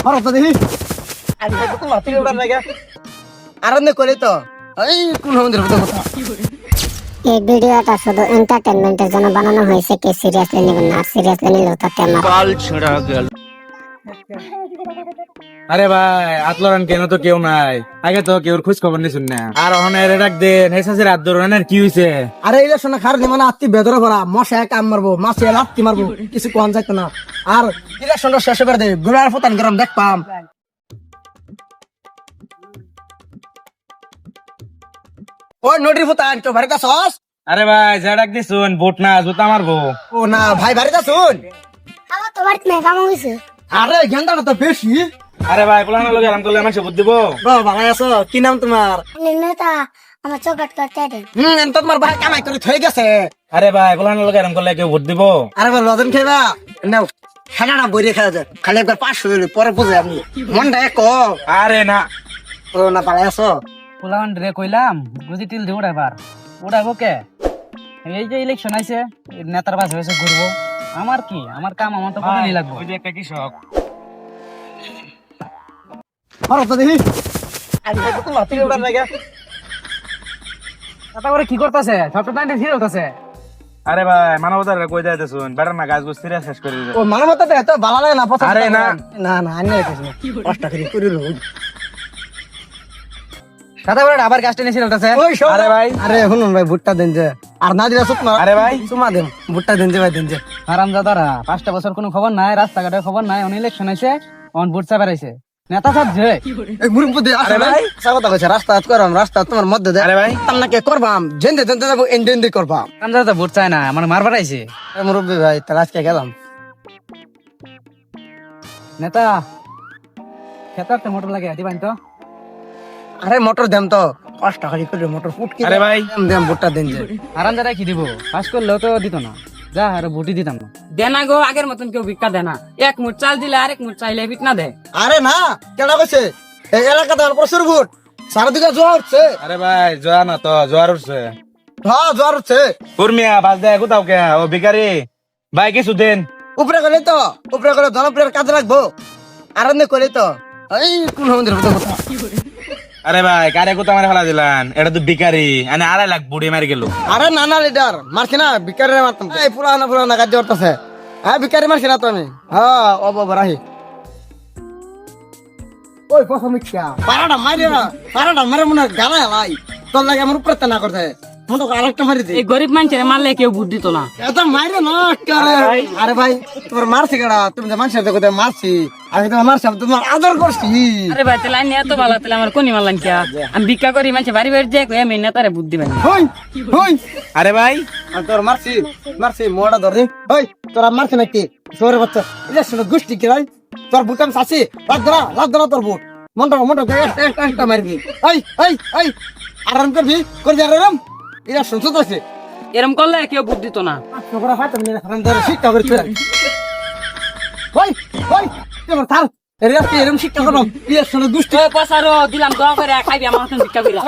হরত দেখি আমি তো মাটি উড়ার লাগা আরন্দে করে তো এই কোন মন্দির কথা এই ভিডিওটা শুধু এন্টারটেইনমেন্টের জন্য বানানো হয়েছে, কে সিরিয়াসলি নেবেন না, সিরিয়াসলি নিলেও তাতে আমার কাল ছেঁড়া গেল। আরে ভাই আতলরান কেন তো কেউ নাই, আগে তো কেউ খোঁজ খবর নিছুন না। আর অহনের ডাক দেন হেসাসের হাত ধরুন কি হইছে? আরে এই শোনা খার মানে আত্মি বেদরে ভরা মশা কাম মারবো মাছে লাত্তি মারবো কিছু কোন যাইতো না। আর ইলেকশনটা শেষ করে দেবে গোড়ার ফতান গরম দেখ পাম ও নোটির ফতান তো ভারিতা সস। আরে ভাই যা ডাক দিছুন ভোট না জুতা মারবো। ও না ভাই ভারিতা শুন আমার তো বাড়িতে নাই, কাম হইছে। আরে গেন্দাটা তো বেশি। আরে ভাই পোলানো লগে আরাম করলে মানুষ ভোট দিব। ভালো আছো? কি নাম তোমার? নেতা আমার চকলেট করতে দেন। এত তোমার ভাই কামাই করে থয়ে গেছে। আরে ভাই পোলানো লগে আরাম করলে কেউ ভোট দিব? আরে ভাই লজেন খাইবা নাও খানাটা বইরে খাওয়া যায় খালি একবার 500 দিলে পরে বুঝে আমি মনটা এক আরে না ও না পালাই আছো পোলাওয়ান রে কইলাম বুঝি টিল দিয়ে উড়াইবার উড়াইবো কে? এই যে ইলেকশন আইছে নেতার পাশে পাশে ঘুরবো, আমার কি আমার কাম আমার তো করেই লাগবো। ওই যে একটা কৃষক হরত দেখি আমি তো মাটি উড়ার লাগা কথা করে কি করতেছে? সবটা টাইম ঠিক হইতাছে। আরে ভাই মানবতার কই যাইতেছুন বেটার না গাছ গুছ ছিঁড়ে শেষ করে দিবে। ও মানবতা তো এত ভালো লাগে না পছন্দ আরে না। না না আনি কিছু কষ্ট করে করে রো কথা করে আবার গাছটা নিয়ে ছিড়তাছে। ওই শোন আরে ভাই। আরে শুনুন ভাই ভুট্টা দেন যে আর না দিলে সুত আরে ভাই। সুমা দেন ভুট্টা দেন যে ভাই দেন যে হারামজাদারা 5টা বছর কোনো খবর নাই, রাস্তাঘাটের খবর নাই, অন ইলেকশন আইছে অন ভোট চাবার আইছে নেতা সব যে এই মুরুম পদে আসে আরে ভাই ভাই। কথা কইছে রাস্তা করবাম রাস্তা তোমার মধ্যে দে আরে ভাই। আপনাকে করবাম জেন্দে জেন্দে যাব এন্ডেন্ডে করবাম হারামজাদা ভোট চায় না, আমার মারবার আইছে। মুরব্বি ভাই তাহলে আজকে গেলাম নেতা খেতাতে মোটর লাগে দিবান তো। আরে মোটর দেম তো কষ্ট খালি করে মোটর ফুটকি আরে ভাই। দেম দেম ভুট্টা দেন যে হারামজাদা কি দিব? পাস করলেও তো দিত না, যা আর ভোটই দিতাম না। দেনা গো আগের মতন কেউ ভিক্ষা দেনা, এক মুঠ চাল দিলে আরেক মুঠ চাইলে ভিট না দেয়। আরে না কেন কইছে এই এলাকাতে আর প্রচুর ভোট চারদিকে জোয়ার হচ্ছে আরে ভাই জোয়া না তো জোয়ার উঠছে। হ্যাঁ জোয়ার হচ্ছে কুরমিয়া বাজ দেয় কোথাও কে ও ভিখারি ভাই কিছু দেন। উপরে করে তো উপরে করে জনপ্রিয় কাজে রাখবো আনন্দ করে তো এই কোন মন্দির কথা আরে ভাই কারে কোথা মারে ফেলা দিলান, এটা তো ভিখারি আনে 2.5 লাখ বুড়ি মারি গেল। আরে না না লিডার মারছি না ভিকারি মারতাম এই পুরানা কাজ করতেছে হ্যাঁ ভিকারি মারছি না তো আমি হ্যাঁ অবরাহি ওই পছমিকা পারাটা মারে মনে গানা লাই তোর লাগে আমার উপরে না করতে মনে আরেকটা মারি দে এই গরিব মানুষের মারলে কেউ বুদ্ধ দিত না। এটা মাইরে না আরে ভাই তোমার মারছি কেডা তুমি যে মানুষের দেখো মারছি আমি তোমার মারছি আমি তোমার আদর করছি আরে ভাই তাহলে আইনি এত ভালো, তাহলে আমার কোনি মারলাম কে? আমি ভিক্ষা করি মানুষের বাড়ি বাড়ি যাই আমি নেতারে বুদ্ধি পাই। হই হই আরে ভাই আমি তোর মারছি মোড়া ধরে ওই তোরা মারছি নাকি সরে বাচ্চা ইলেকশন গোষ্ঠী কি ভাই তোর বুকাম চাষি লাগ ধরা তোর বুট মনটা একটা মারবি এই আরাম করবি আরাম ইলেকশন চলতেছে এরম করলে কেউ বুদ্ধি দিত না। তোরা হাত আমি আরাম ধরে শিক্ষা করে চলে ওই তোমার থাল এরকম শিক্ষা করো ইলেকশন গোষ্ঠী পয়সারও দিলাম দোয়া করে খাইবি আমার মতন ভিক্ষা কইরা।